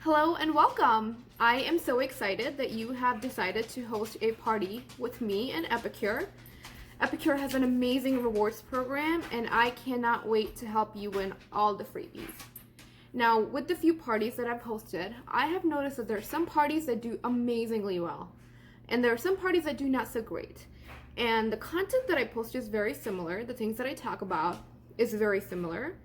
Hello and welcome! I am so excited that you have decided to host a party with me and Epicure. Epicure has an amazing rewards program and I cannot wait to help you win all the freebies. Now, with the few parties that I've hosted, I have noticed that there are some parties that do amazingly well and there are some parties that do not so great. And the content that I post is very similar. The things that I talk about is very similar.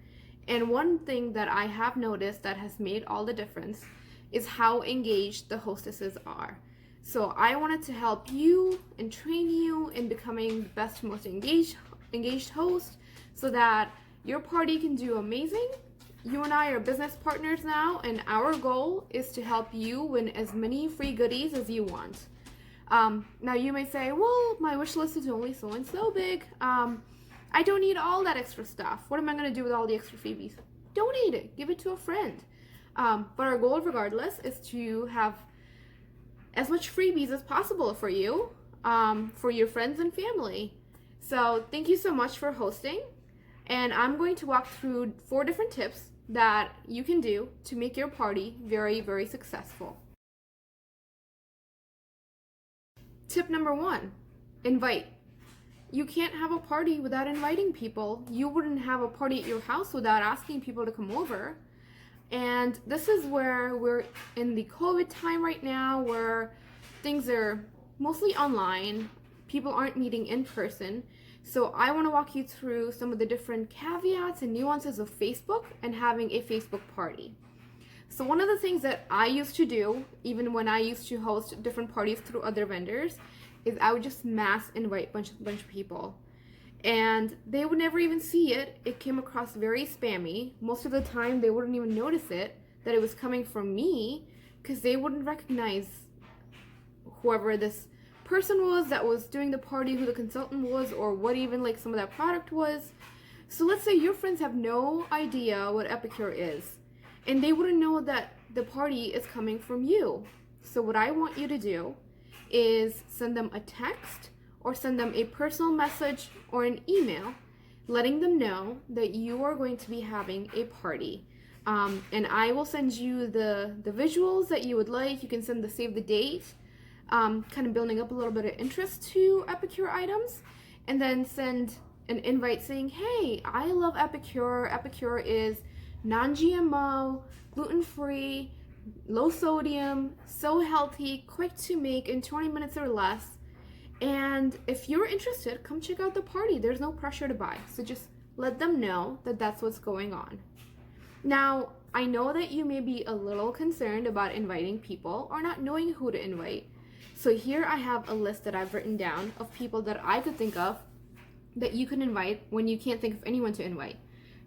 And one thing that I have noticed that has made all the difference is how engaged the hostesses are. So I wanted to help you and train you in becoming the best, most engaged host so that your party can do amazing. You and I are business partners now, and our goal is to help you win as many free goodies as you want. Now you may say, well, my wish list is only so and so big. I don't need all that extra stuff. What am I going to do with all the extra freebies? Donate it. Give it to a friend. But our goal, regardless, is to have as much freebies as possible for you, for your friends and family. So thank you so much for hosting. And I'm going to walk through 4 different tips that you can do to make your party very, very successful. Tip number 1, invite. You can't have a party without inviting people. You wouldn't have a party at your house without asking people to come over. And this is where we're in the COVID time right now, where things are mostly online. People aren't meeting in person. So I want to walk you through some of the different caveats and nuances of Facebook and having a Facebook party. So one of the things that I used to do, even when I used to host different parties through other vendors, is I would just mass invite bunch of people, and they would never even see it. It came across very spammy. Most of the time they wouldn't even notice it, that it was coming from me, because they wouldn't recognize whoever this person was that was doing the party, who the consultant was, or what even like some of that product was. So let's say your friends have no idea what Epicure is, and they wouldn't know that the party is coming from you. So what I want you to do is send them a text or send them a personal message or an email letting them know that you are going to be having a party. And I will send you the visuals that you would like. You can send the save the date, kind of building up a little bit of interest to Epicure items, and then send an invite saying, hey, I love Epicure. Epicure is non-GMO, gluten-free, low sodium, so healthy, quick to make in 20 minutes or less. And if you're interested, come check out the party. There's no pressure to buy. So just let them know that that's what's going on. Now, I know that you may be a little concerned about inviting people or not knowing who to invite. So here I have a list that I've written down of people that I could think of that you can invite when you can't think of anyone to invite.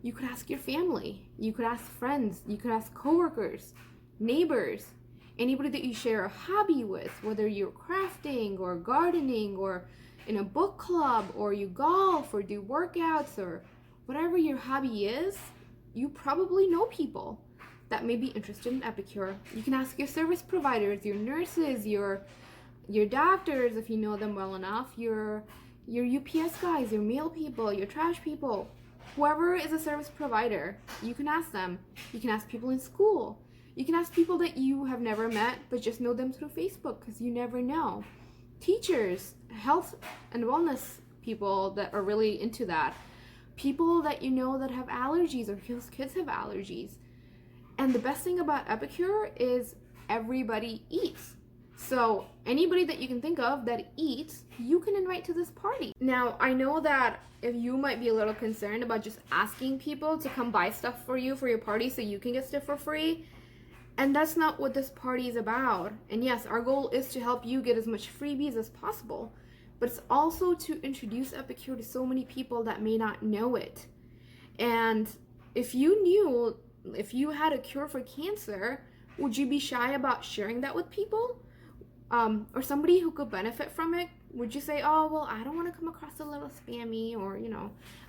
You could ask your family. You could ask friends. You could ask coworkers, neighbors, anybody that you share a hobby with, whether you're crafting or gardening or in a book club or you golf or do workouts or whatever your hobby is. You probably know people that may be interested in Epicure. You can ask your service providers, your nurses, your doctors if you know them well enough, your UPS guys, your mail people, your trash people. Whoever is a service provider, you can ask them. You can ask people in school. You can ask people that you have never met but just know them through Facebook, because you never know. Teachers, health and wellness people that are really into that. People that you know that have allergies or whose kids have allergies. And the best thing about Epicure is everybody eats. So anybody that you can think of that eats, you can invite to this party. Now, I know that if you might be a little concerned about just asking people to come buy stuff for you for your party so you can get stuff for free, and that's not what this party is about. And yes, our goal is to help you get as much freebies as possible, but it's also to introduce Epicure to so many people that may not know it. And if you had a cure for cancer, would you be shy about sharing that with people? Or somebody who could benefit from it? Would you say, oh, well, I don't want to come across a little spammy, or,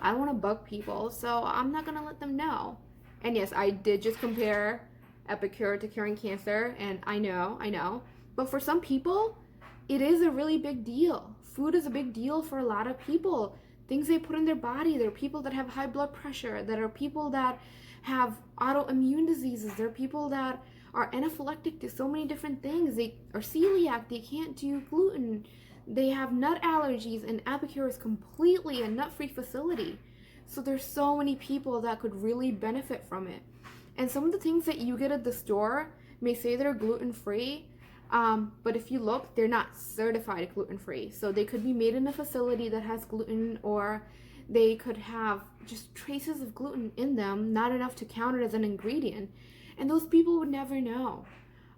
I don't want to bug people, so I'm not going to let them know. And yes, I did just compare Epicure to curing cancer, and I know. But for some people, it is a really big deal. Food is a big deal for a lot of people. Things they put in their body. There are people that have high blood pressure. There are people that have autoimmune diseases. There are people that are anaphylactic to so many different things. They are celiac, they can't do gluten, they have nut allergies, and Epicure is completely a nut-free facility. So there's so many people that could really benefit from it. And some of the things that you get at the store may say they're gluten-free, but if you look, they're not certified gluten-free. So they could be made in a facility that has gluten, or they could have just traces of gluten in them, not enough to count it as an ingredient. And those people would never know.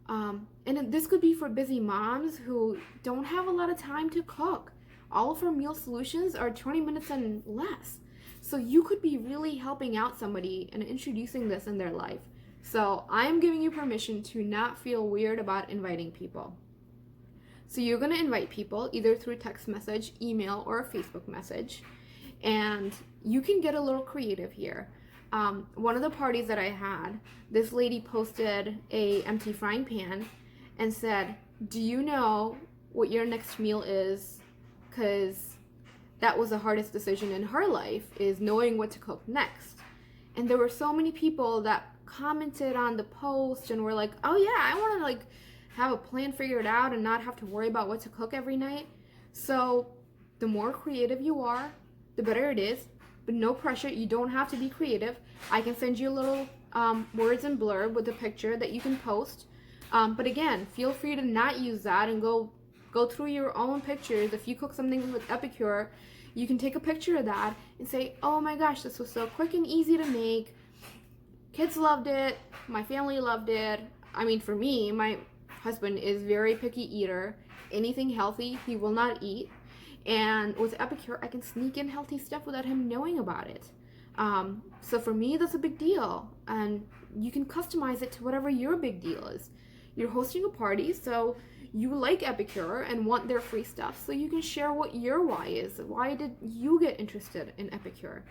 And this could be for busy moms who don't have a lot of time to cook. All of our meal solutions are 20 minutes and less. So you could be really helping out somebody and introducing this in their life. So I am giving you permission to not feel weird about inviting people. So you're going to invite people either through text message, email, or a Facebook message. And you can get a little creative here. One of the parties that I had, this lady posted a empty frying pan and said, do you know what your next meal is? Because that was the hardest decision in her life, is knowing what to cook next. And there were so many people that commented on the post and were like, oh yeah, I want to have a plan figured out and not have to worry about what to cook every night. So the more creative you are, the better it is. But no pressure, you don't have to be creative. I can send you a little words and blurb with a picture that you can post. But again, feel free to not use that and go through your own pictures. If you cook something with Epicure, you can take a picture of that and say, oh my gosh, this was so quick and easy to make. Kids loved it. My family loved it. I mean, for me, my husband is very picky eater. Anything healthy, he will not eat. And with Epicure, I can sneak in healthy stuff without him knowing about it. So for me, that's a big deal. And you can customize it to whatever your big deal is. You're hosting a party, so you like Epicure and want their free stuff, so you can share what your why is. Why did you get interested in Epicure?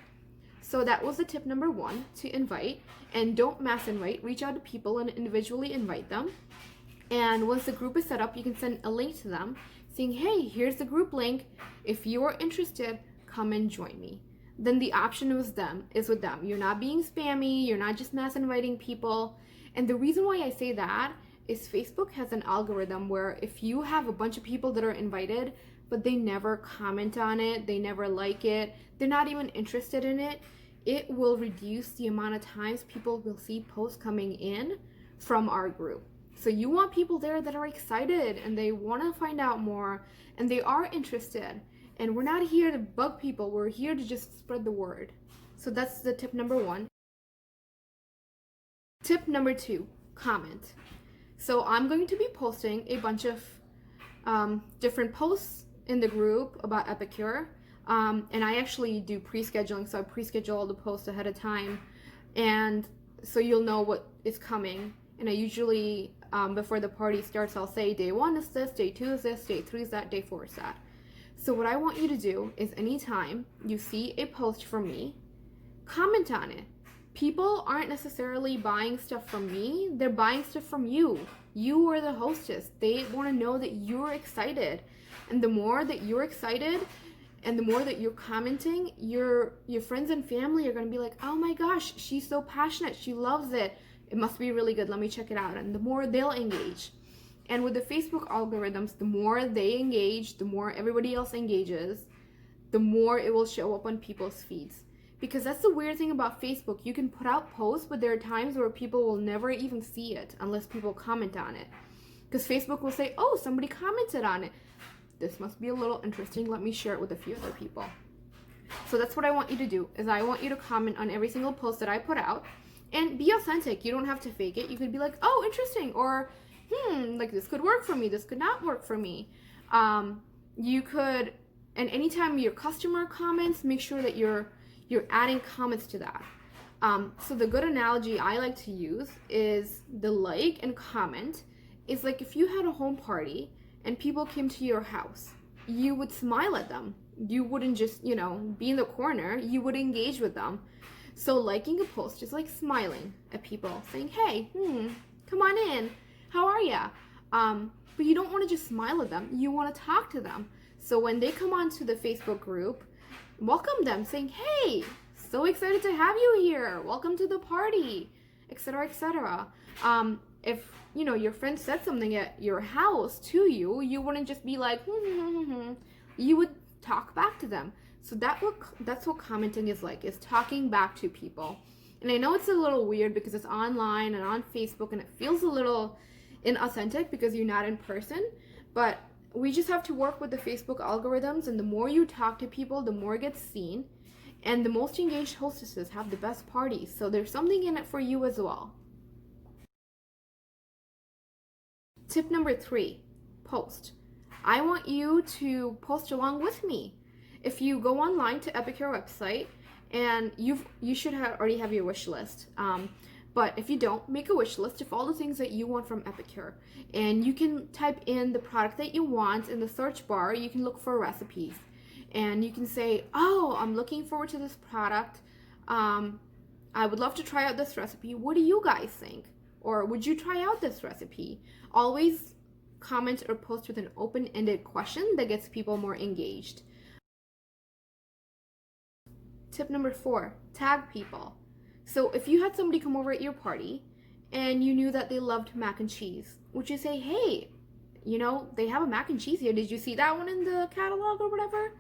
So that was the tip number 1, to invite. And don't mass invite. Reach out to people and individually invite them. And once the group is set up, you can send a link to them saying, hey, here's the group link. If you are interested, come and join me. Then the option is with them. You're not being spammy. You're not just mass inviting people. And the reason why I say that is Facebook has an algorithm where if you have a bunch of people that are invited, but they never comment on it, they never like it, they're not even interested in it, it will reduce the amount of times people will see posts coming in from our group. So you want people there that are excited and they want to find out more and they are interested. And we're not here to bug people, we're here to just spread the word. So that's the tip number 1. Tip number 2, comment. So I'm going to be posting a bunch of different posts in the group about Epicure. And I actually do pre-scheduling, so I pre-schedule all the posts ahead of time. And so you'll know what is coming. And I usually, before the party starts, I'll say day 1 is this, day 2 is this, day 3 is that, day 4 is that. So what I want you to do is anytime you see a post from me, comment on it. People aren't necessarily buying stuff from me, they're buying stuff from you. You are the hostess. They want to know that you're excited. And the more that you're excited and the more that you're commenting, your friends and family are going to be like, oh my gosh, she's so passionate, she loves it. It must be really good, let me check it out. And the more they'll engage. And with the Facebook algorithms, the more they engage, the more everybody else engages, the more it will show up on people's feeds. Because that's the weird thing about Facebook. You can put out posts, but there are times where people will never even see it unless people comment on it. Because Facebook will say, oh, somebody commented on it. This must be a little interesting. Let me share it with a few other people. So that's what I want you to do, is I want you to comment on every single post that I put out. And be authentic. You don't have to fake it. You could be like, oh, interesting. Or, like this could work for me. This could not work for me. You could, and anytime your customer comments, make sure that you're adding comments to that. So the good analogy I like to use is the like and comment is like if you had a home party and people came to your house, you would smile at them. You wouldn't just, be in the corner. You would engage with them. So liking a post is like smiling at people, saying, hey, come on in. How are ya? But you don't want to just smile at them. You want to talk to them. So when they come onto the Facebook group, welcome them, saying, hey, so excited to have you here. Welcome to the party, etc., etc. if your friend said something at your house to you, you wouldn't just be like, you would talk back to them. So that's what commenting is like, is talking back to people. And I know it's a little weird because it's online and on Facebook, and it feels a little inauthentic because you're not in person, but we just have to work with the Facebook algorithms, and the more you talk to people, the more it gets seen, and the most engaged hostesses have the best parties. So there's something in it for you as well. Tip number 3, post. I want you to post along with me. If you go online to Epicure website, and you should already have your wish list. But if you don't, make a wish list of all the things that you want from Epicure. And you can type in the product that you want in the search bar. You can look for recipes. And you can say, oh, I'm looking forward to this product. I would love to try out this recipe. What do you guys think? Or would you try out this recipe? Always comment or post with an open-ended question that gets people more engaged. Tip number 4, tag people. So if you had somebody come over at your party and you knew that they loved mac and cheese, would you say, hey, they have a mac and cheese here. Did you see that one in the catalog or whatever?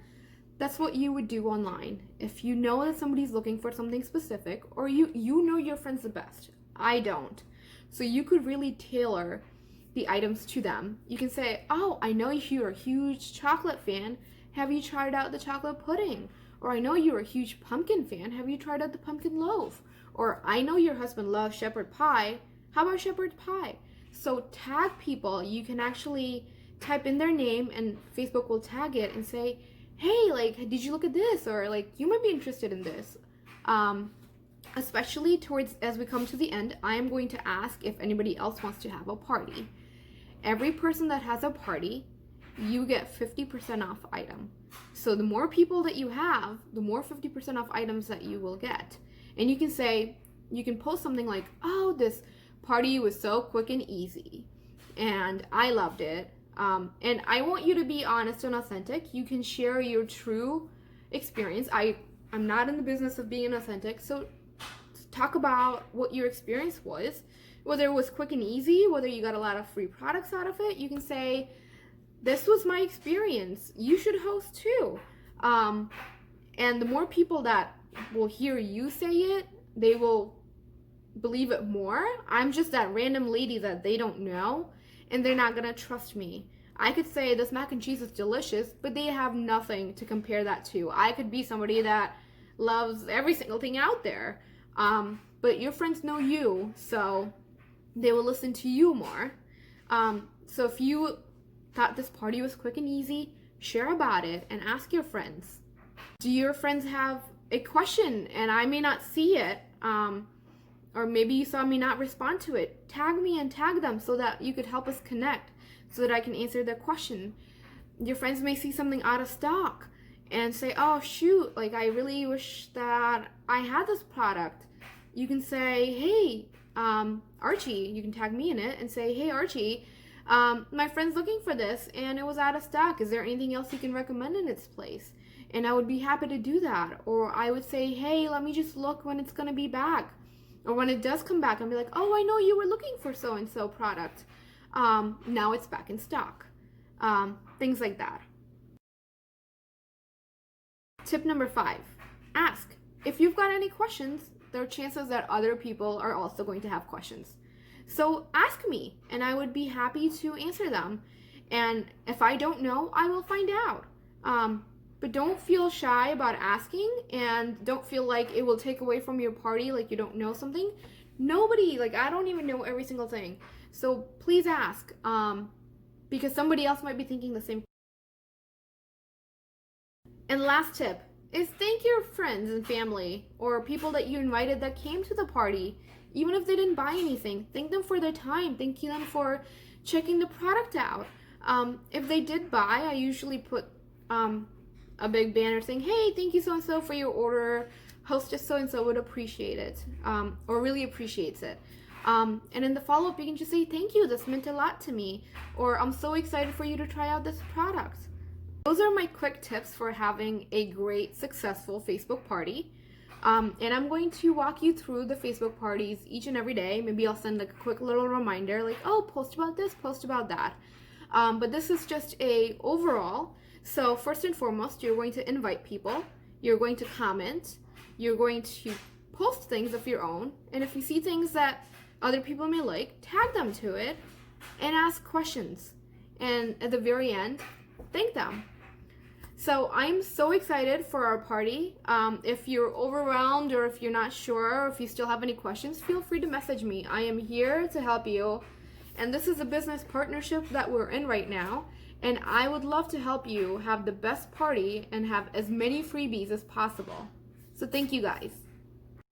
That's what you would do online. If you know that somebody's looking for something specific, or you know your friends the best. I don't. So you could really tailor the items to them. You can say, oh, I know you're a huge chocolate fan. Have you tried out the chocolate pudding? Or I know you're a huge pumpkin fan. Have you tried out the pumpkin loaf? Or I know your husband loves shepherd pie. How about shepherd pie? So tag people. You can actually type in their name and Facebook will tag it and say, hey, like, did you look at this? Or like, you might be interested in this. Especially as we come to the end, I am going to ask if anybody else wants to have a party. Every person that has a party, you get 50% off item. So the more people that you have, the more 50% off items that you will get. And you can post something like, oh, this party was so quick and easy, and I loved it. And I want you to be honest and authentic. You can share your true experience. I'm not in the business of being authentic, so talk about what your experience was, whether it was quick and easy, whether you got a lot of free products out of it. You can say, this was my experience. You should host too. And the more people that will hear you say it, they will believe it more. I'm just that random lady that they don't know, and they're not gonna trust me. I could say this mac and cheese is delicious, but they have nothing to compare that to. I could be somebody that loves every single thing out there. But your friends know you, so they will listen to you more. So if you thought this party was quick and easy, share about it and ask your friends. Do your friends have a question and I may not see it? Or maybe you saw me not respond to it. Tag me and tag them so that you could help us connect, so that I can answer their question. Your friends may see something out of stock and say, oh shoot, like I really wish that I had this product. You can say, hey, Archie, you can tag me in it and say, hey Archie, my friend's looking for this and it was out of stock. Is there anything else you can recommend in its place? And I would be happy to do that. Or I would say, hey, let me just look when it's gonna be back. Or when it does come back, I'll be like, oh, I know you were looking for so-and-so product. Now it's back in stock. Things like that. Tip number 5, ask. If you've got any questions, there are chances that other people are also going to have questions. So ask me, and I would be happy to answer them. And if I don't know, I will find out. But don't feel shy about asking, and don't feel like it will take away from your party, like you don't know something. Nobody, like I don't even know every single thing. So please ask, because somebody else might be thinking the same. And last tip is thank your friends and family or people that you invited that came to the party. Even if they didn't buy anything, thank them for their time. Thank them for checking the product out. If they did buy, I usually put a big banner saying, hey, thank you so-and-so for your order. Hostess so-and-so would appreciate it, or really appreciates it. And in the follow-up, you can just say, thank you, this meant a lot to me. Or I'm so excited for you to try out this product. Those are my quick tips for having a great, successful Facebook party. And I'm going to walk you through the Facebook parties each and every day. Maybe I'll send like a quick little reminder, like, oh, post about this, post about that. But this is just a overall. So first and foremost, you're going to invite people. You're going to comment. You're going to post things of your own. And if you see things that other people may like, tag them to it and ask questions. And at the very end, thank them. So I'm so excited for our party. If you're overwhelmed or if you're not sure or if you still have any questions, feel free to message me. I am here to help you. And this is a business partnership that we're in right now. And I would love to help you have the best party and have as many freebies as possible. So thank you guys.